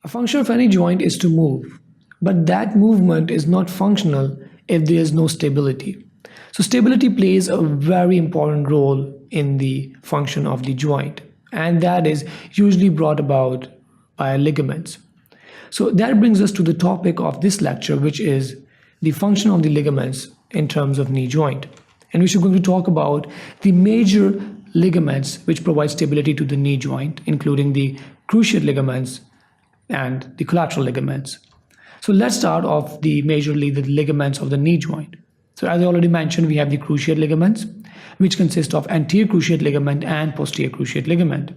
A function of any joint is to move, but that movement is not functional if there is no stability. So stability plays a very important role in the function of the joint, and that is usually brought about by ligaments. So that brings us to the topic of this lecture, which is the function of the ligaments in terms of knee joint. And we should going to talk about the major ligaments which provide stability to the knee joint, including the cruciate ligaments and the collateral ligaments. So let's start off majorly the ligaments of the knee joint. So as I already mentioned, we have the cruciate ligaments, which consist of anterior cruciate ligament and posterior cruciate ligament.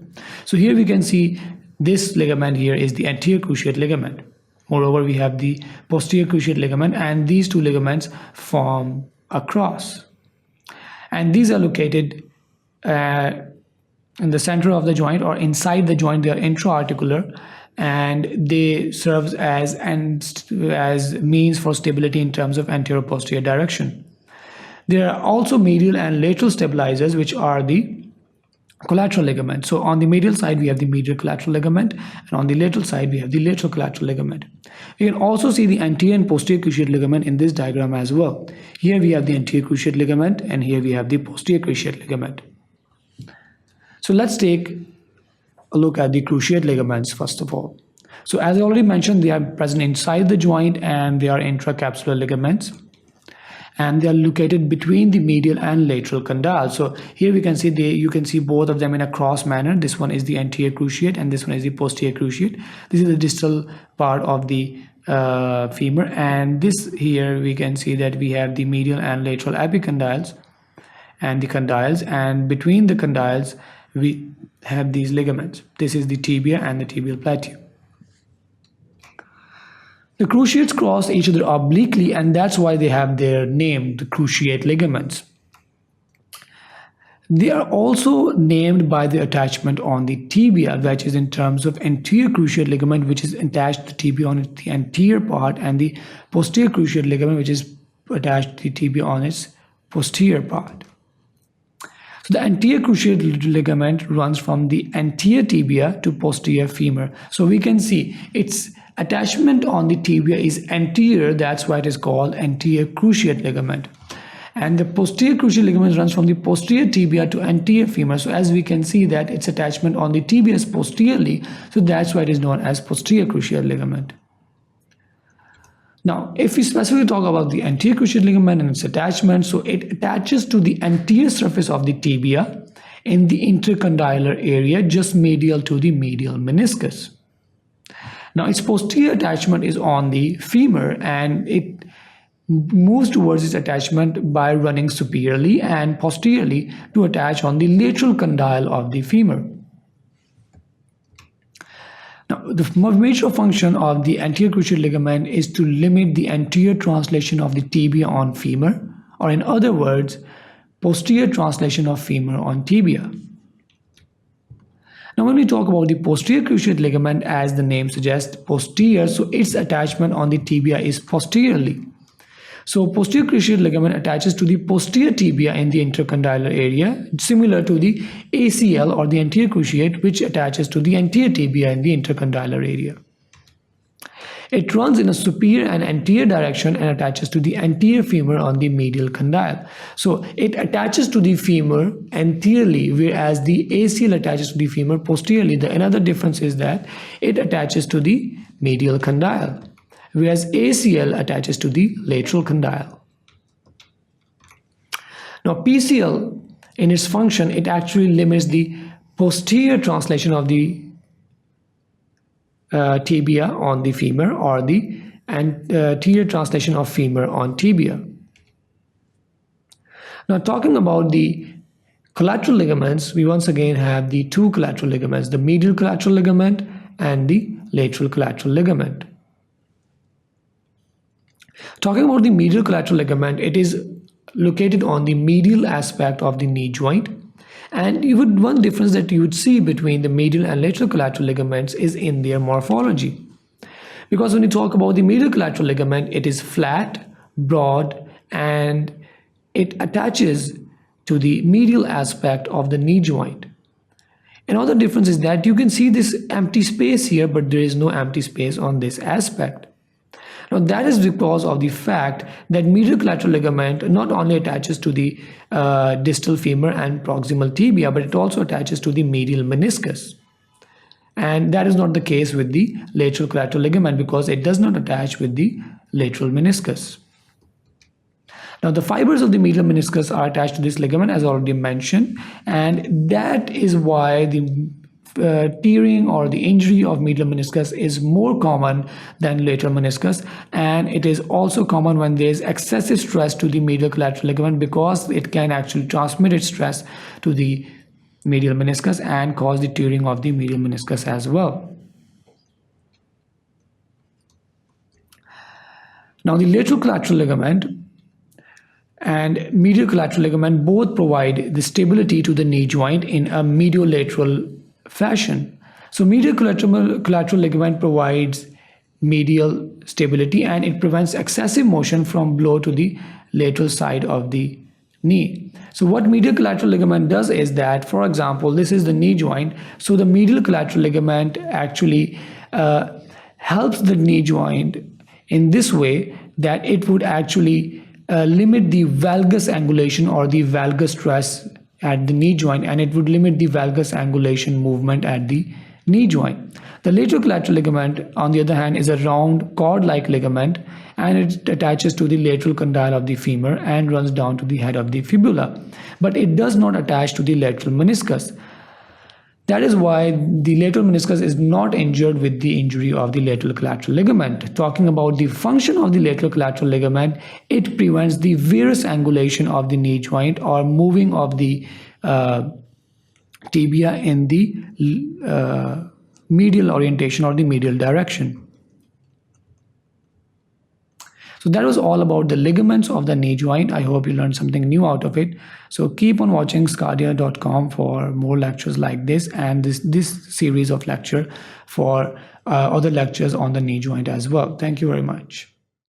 So here we can see this ligament here is the anterior cruciate ligament. Moreover, we have the posterior cruciate ligament, and these two ligaments form a cross. And these are located in the center of the joint or inside the joint. They are intra-articular, and they serve as means for stability in terms of anterior-posterior direction. There are also medial and lateral stabilizers, which are the collateral ligament. So on the medial side, we have the medial collateral ligament, and on the lateral side, we have the lateral collateral ligament. You can also see the anterior and posterior cruciate ligament in this diagram as well. Here we have the anterior cruciate ligament, and here we have the posterior cruciate ligament. So let's take a look at the cruciate ligaments first of all. So as I already mentioned, they are present inside the joint, and they are intracapsular ligaments, and they are located between the medial and lateral condyle. So here we can see you can see both of them in a cross manner. This one is the anterior cruciate, and this one is the posterior cruciate. This is the distal part of the femur, and this here we can see that we have the medial and lateral epicondyles and the condyles, and between the condyles we have these ligaments. This is the tibia and the tibial plateau. The cruciates cross each other obliquely, and that's why they have their name, the cruciate ligaments. They are also named by the attachment on the tibia, which is in terms of anterior cruciate ligament, which is attached to the tibia on the anterior part, and the posterior cruciate ligament, which is attached to the tibia on its posterior part. So the anterior cruciate ligament runs from the anterior tibia to posterior femur. So we can see its attachment on the tibia is anterior, that's why it is called anterior cruciate ligament. And the posterior cruciate ligament runs from the posterior tibia to anterior femur. So as we can see that its attachment on the tibia is posteriorly, so that's why it is known as posterior cruciate ligament. Now, if we specifically talk about the anterior cruciate ligament and its attachment, so it attaches to the anterior surface of the tibia in the intercondylar area, just medial to the medial meniscus. Now, its posterior attachment is on the femur, and it moves towards its attachment by running superiorly and posteriorly to attach on the lateral condyle of the femur. Now, the major function of the anterior cruciate ligament is to limit the anterior translation of the tibia on femur, or in other words, posterior translation of femur on tibia. Now, when we talk about the posterior cruciate ligament, as the name suggests, posterior, so its attachment on the tibia is posteriorly. So posterior cruciate ligament attaches to the posterior tibia in the intercondylar area, similar to the ACL or the anterior cruciate, which attaches to the anterior tibia in the intercondylar area. It runs in a superior and anterior direction and attaches to the anterior femur on the medial condyle. So it attaches to the femur anteriorly, whereas the ACL attaches to the femur posteriorly. Another difference is that it attaches to the medial condyle, whereas ACL attaches to the lateral condyle. Now, PCL, in its function, it actually limits the posterior translation of the tibia on the femur, or the anterior translation of femur on tibia. Now, talking about the collateral ligaments, we once again have the two collateral ligaments, the medial collateral ligament and the lateral collateral ligament. Talking about the medial collateral ligament, it is located on the medial aspect of the knee joint, and one difference that you would see between the medial and lateral collateral ligaments is in their morphology. Because when you talk about the medial collateral ligament, it is flat, broad, and it attaches to the medial aspect of the knee joint. Another difference is that you can see this empty space here, but there is no empty space on this aspect. Now that is because of the fact that medial collateral ligament not only attaches to the distal femur and proximal tibia, but it also attaches to the medial meniscus. And that is not the case with the lateral collateral ligament because it does not attach with the lateral meniscus. Now the fibers of the medial meniscus are attached to this ligament as already mentioned, and that is why the tearing or the injury of medial meniscus is more common than lateral meniscus, and it is also common when there is excessive stress to the medial collateral ligament because it can actually transmit its stress to the medial meniscus and cause the tearing of the medial meniscus as well. Now the lateral collateral ligament and medial collateral ligament both provide the stability to the knee joint in a mediolateral fashion. So medial collateral ligament provides medial stability and it prevents excessive motion from below to the lateral side of the knee. So what medial collateral ligament does is that, for example, this is the knee joint. So the medial collateral ligament actually helps the knee joint in this way that it would actually limit the valgus angulation or the valgus stress at the knee joint, and it would limit the valgus angulation movement at the knee joint. The lateral collateral ligament, on the other hand, is a round cord-like ligament, and it attaches to the lateral condyle of the femur and runs down to the head of the fibula, but it does not attach to the lateral meniscus. That is why the lateral meniscus is not injured with the injury of the lateral collateral ligament. Talking about the function of the lateral collateral ligament, it prevents the varus angulation of the knee joint or moving of the tibia in the medial orientation or the medial direction. So that was all about the ligaments of the knee joint. I hope you learned something new out of it. So keep on watching sqadia.com for more lectures like this and this series of lecture for other lectures on the knee joint as well. Thank you very much.